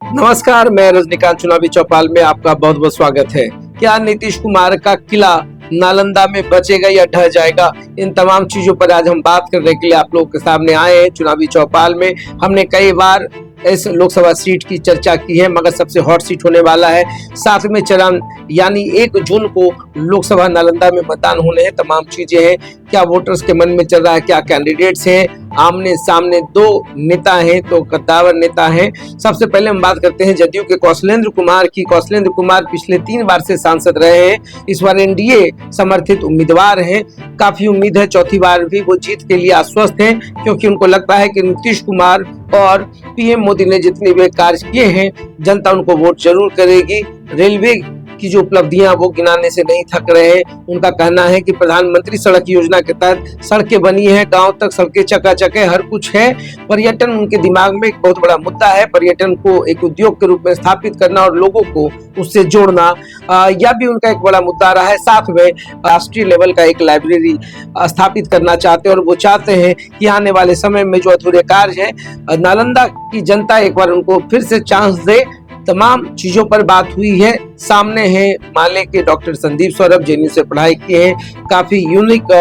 नमस्कार, मैं रजनीकांत चुनावी चौपाल में आपका बहुत बहुत स्वागत है। क्या नीतीश कुमार का किला नालंदा में बचेगा या ढह जाएगा? इन तमाम चीजों पर आज हम बात करने के लिए आप लोगों के सामने आए हैं। चुनावी चौपाल में हमने कई बार इस लोकसभा सीट की चर्चा की है, मगर सबसे हॉट सीट होने वाला है 7वें चरण यानी 1 जून को लोकसभा नालंदा में मतदान होने हैं। तमाम चीजें हैं, क्या वोटर्स के मन में चल रहा है, क्या कैंडिडेट्स हैं, आमने सामने 2 नेता हैं तो कद्दावर नेता हैं। सबसे पहले हम बात करते हैं जदयू के कौशलेंद्र कुमार की। कौशलेंद्र कुमार पिछले 3 बार से सांसद रहे हैं, इस बार एनडीए समर्थित उम्मीदवार हैं। काफी उम्मीद है चौथी बार भी वो जीत के लिए आश्वस्त हैं, क्योंकि उनको लगता है कि नीतीश कुमार और पीएम मोदी ने जितने भी कार्य किए हैं जनता उनको वोट जरूर करेगी। रेलवे की जो उपलब्धियां वो गिनाने से नहीं थक रहे हैं। उनका कहना है कि प्रधानमंत्री सड़क योजना के तहत सड़कें बनी है, गांव तक सड़कें चकाचक है, हर कुछ है। पर्यटन उनके दिमाग में एक बहुत बड़ा मुद्दा है। पर्यटन को एक उद्योग के रूप में स्थापित करना और लोगों को उससे जोड़ना, यह भी उनका एक बड़ा मुद्दा रहा है। साथ में राष्ट्रीय लेवल का एक लाइब्रेरी स्थापित करना चाहते हैं और वो चाहते हैं कि आने वाले समय में जो अधूरे कार्य है नालंदा की जनता एक बार उनको फिर से चांस दे। तमाम चीजों पर बात हुई है। सामने है माले के डॉक्टर संदीप सौरभ, जेएनयू से पढ़ाई किए हैं। काफी यूनिक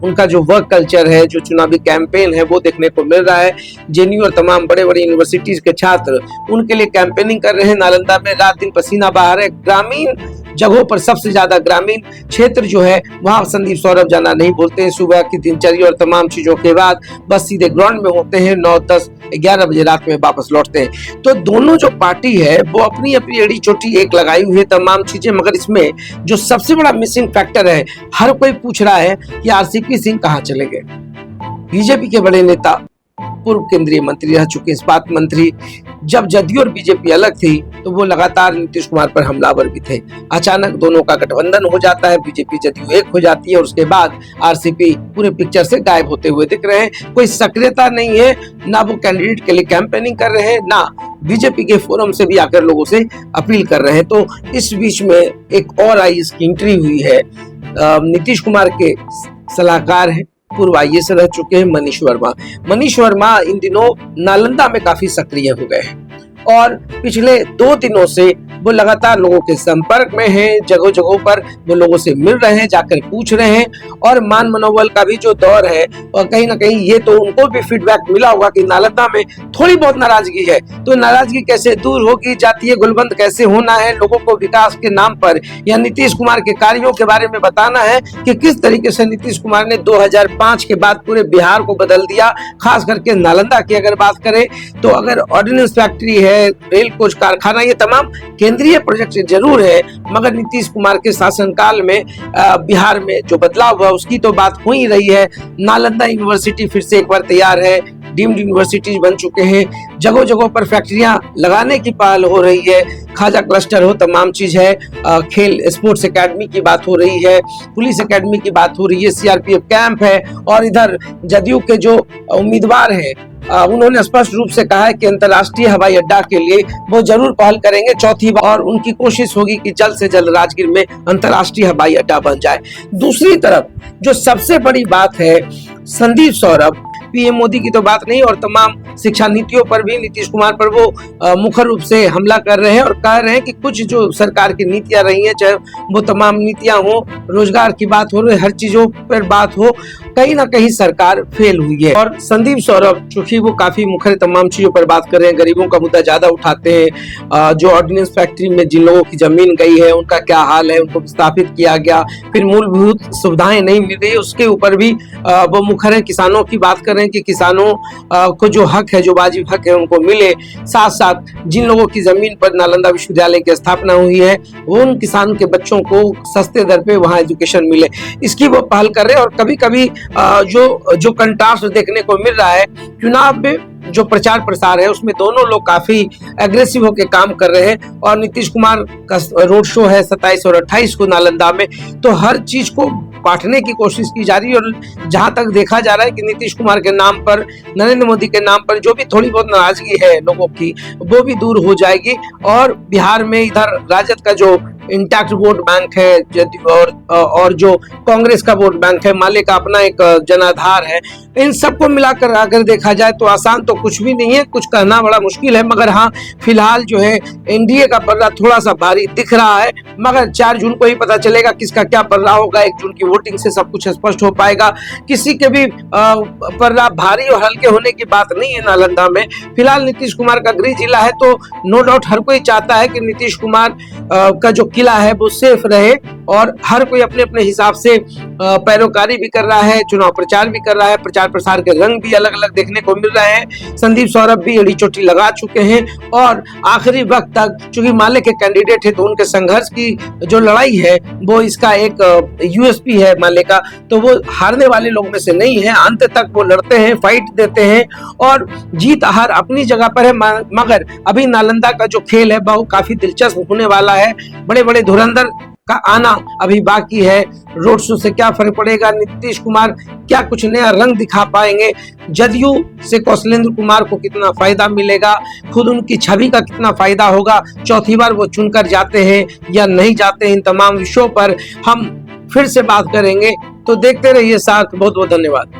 उनका जो वर्क कल्चर है, जो चुनावी कैंपेन है वो देखने को मिल रहा है। जेएनयू और तमाम बड़े बड़े यूनिवर्सिटीज के छात्र उनके लिए कैंपेनिंग कर रहे हैं। नालंदा में रात दिन पसीना बहा रहे। ग्रामीण जगहों पर सबसे ज्यादा ग्रामीण क्षेत्र जो है वहां संदीप सौरभ जाना नहीं बोलते हैं। सुबह की दिनचर्या और तमाम चीजों के बाद बस सीधे ग्राउंड में होते हैं। 9, 10, 11 बजे रात में वापस लौटते हैं। तो दोनों जो पार्टी है वो अपनी अपनी एड़ी चोटी एक लगाई हुई है तमाम चीजें, मगर इसमें जो सबसे बड़ा मिसिंग फैक्टर है, हर कोई पूछ रहा है कि आरसीपी सिंह कहाँ चले गए। बीजेपी के बड़े नेता, पूर्व केंद्रीय मंत्री रह चुके इस्पात मंत्री, जब जदयू और बीजेपी अलग थी तो वो लगातार नीतीश कुमार पर हमलावर भी थे। अचानक दोनों का गठबंधन हो जाता है, बीजेपी जदयू एक हो जाती है और उसके बाद आरसीपी पूरे पिक्चर से गायब होते हुए दिख रहे हैं। कोई सक्रियता नहीं है, ना वो कैंडिडेट के लिए कैंपेनिंग कर रहे हैं, ना बीजेपी के फोरम से भी आकर लोगों से अपील कर रहे हैं। तो इस बीच में एक और आईएएस की एंट्री हुई है। नीतीश कुमार के सलाहकार हैं, पूर्व आईएएस रह चुके हैं मनीष वर्मा। मनीष वर्मा इन दिनों नालंदा में काफी सक्रिय हो गए हैं और पिछले 2 दिनों से वो लगातार लोगों के संपर्क में हैं। जगह जगहों पर वो लोगों से मिल रहे हैं, जाकर पूछ रहे हैं। और मान मनोबल का भी जो दौर है, और कहीं ना कहीं ये तो उनको भी फीडबैक मिला होगा कि नालंदा में थोड़ी बहुत नाराजगी है, तो नाराजगी कैसे दूर होगी, जातीय गुलबंद कैसे होना है, लोगों को विकास के नाम पर या नीतीश कुमार के कार्यों के बारे में बताना है कि किस तरीके से नीतीश कुमार ने 2005 के बाद पूरे बिहार को बदल दिया। खास करके नालंदा की अगर बात करें तो अगर ऑर्डिनेंस फैक्ट्री है, रेल कोच कारखाना, ये तमाम केंद्रीय प्रोजेक्ट जरूर है, मगर नीतीश कुमार के शासनकाल में बिहार में जो बदलाव हुआ उसकी तो बात हो ही रही है। नालंदा यूनिवर्सिटी फिर से एक बार तैयार है, डीम्ड यूनिवर्सिटीज बन चुके हैं, जगह जगह पर फैक्ट्रियां लगाने की पहल हो रही है। खाजा क्लस्टर हो, तमाम चीज है। खेल स्पोर्ट्स एकेडमी की बात हो रही है, पुलिस एकेडमी की बात हो रही है, सीआरपीएफ कैंप है। और इधर जदयू के जो उम्मीदवार हैं उन्होंने स्पष्ट रूप से कहा है कि अंतर्राष्ट्रीय हवाई अड्डा के लिए वो जरूर पहल करेंगे चौथी बार, और उनकी कोशिश होगी कि जल्द से जल्द राजगीर में अंतर्राष्ट्रीय हवाई अड्डा बन जाए। दूसरी तरफ जो सबसे बड़ी बात है, संदीप सौरभ पीएम मोदी की तो बात नहीं और तमाम शिक्षा नीतियों पर भी नीतीश कुमार पर वो मुख्य रूप से हमला कर रहे हैं और कह रहे हैं कि कुछ जो सरकार की नीतियां रही हैं, चाहे वो तमाम नीतियां हो, रोजगार की बात हो रही, हर चीजों पर बात हो, कहीं ना कहीं सरकार फेल हुई है। और संदीप सौरभ चूंकि वो काफी मुखर तमाम चीजों पर बात कर रहे हैं, गरीबों का मुद्दा ज्यादा उठाते हैं। जो ऑर्डिनेंस फैक्ट्री में जिन लोगों की जमीन गई है उनका क्या हाल है, उनको विस्थापित किया गया, फिर मूलभूत सुविधाएं नहीं मिल रही, उसके ऊपर भी वो मुखर है। किसानों की बात कर रहे हैं कि किसानों को जो हक है, जो वाजिब हक है, उनको मिले। साथ साथ जिन लोगों की जमीन पर नालंदा विश्वविद्यालय की स्थापना हुई है, वो उन किसान के बच्चों को सस्ते दर पे वहां एजुकेशन मिले, इसकी वो पहल कर रहे हैं। और कभी कभी जो कंट्रास्ट देखने को मिल रहा है, चुनाव में जो प्रचार प्रसार है उसमें दोनों लोग काफी एग्रेसिव होकर काम कर रहे हैं। और नीतीश कुमार का रोड शो है 27 और 28 को नालंदा में, तो हर चीज को बांटने की कोशिश की जा रही है। और जहां तक देखा जा रहा है कि नीतीश कुमार के नाम पर, नरेंद्र मोदी के नाम पर जो भी थोड़ी बहुत नाराजगी है लोगों की, वो भी दूर हो जाएगी। और बिहार में इधर राजद का जो इंटैक्ट वोट बैंक है, और जो कांग्रेस का वोट बैंक है, माले का अपना एक जनाधार है, इन सबको मिलाकर अगर देखा जाए तो आसान तो कुछ भी नहीं है, कुछ कहना बड़ा मुश्किल है। मगर हाँ, फिलहाल जो है एनडीए का पल्ला थोड़ा सा भारी दिख रहा है, मगर 4 जून को ही पता चलेगा किसका क्या पल्ला होगा। 1 जून की वोटिंग से सब कुछ स्पष्ट हो पाएगा। किसी के भी पल्ला भारी और हल्के होने की बात नहीं है नालंदा में। फिलहाल नीतीश कुमार का गृह जिला है, तो नो डाउट हर कोई चाहता है कि नीतीश कुमार का जो किला है वो सेफ रहे, और हर कोई अपने अपने हिसाब से पैरोकारी भी कर रहा है, चुनाव प्रचार भी कर रहा है। प्रचार प्रसार के रंग भी अलग अलग देखने को मिल रहे हैं। संदीप सौरभ भी एड़ी चोटी लगा चुके हैं, और आखिरी वक्त तक चूंकि माले के कैंडिडेट है तो उनके संघर्ष की जो लड़ाई है वो इसका एक यूएसपी है माले का, तो वो हारने वाले लोग में से नहीं है। अंत तक वो लड़ते हैं, फाइट देते हैं, और जीत हार अपनी जगह पर है। मगर अभी नालंदा का जो खेल है वो काफी दिलचस्प होने वाला है। बड़े बड़े धुरंधर का आना अभी बाकी है। रोड शो से क्या फर्क पड़ेगा, नीतीश कुमार क्या कुछ नया रंग दिखा पाएंगे, जदयू से कौशलेंद्र कुमार को कितना फायदा मिलेगा, खुद उनकी छवि का कितना फायदा होगा, चौथी बार वो चुनकर जाते हैं या नहीं जाते हैं, इन तमाम विषयों पर हम फिर से बात करेंगे। तो देखते रहिए साथ। बहुत बहुत धन्यवाद।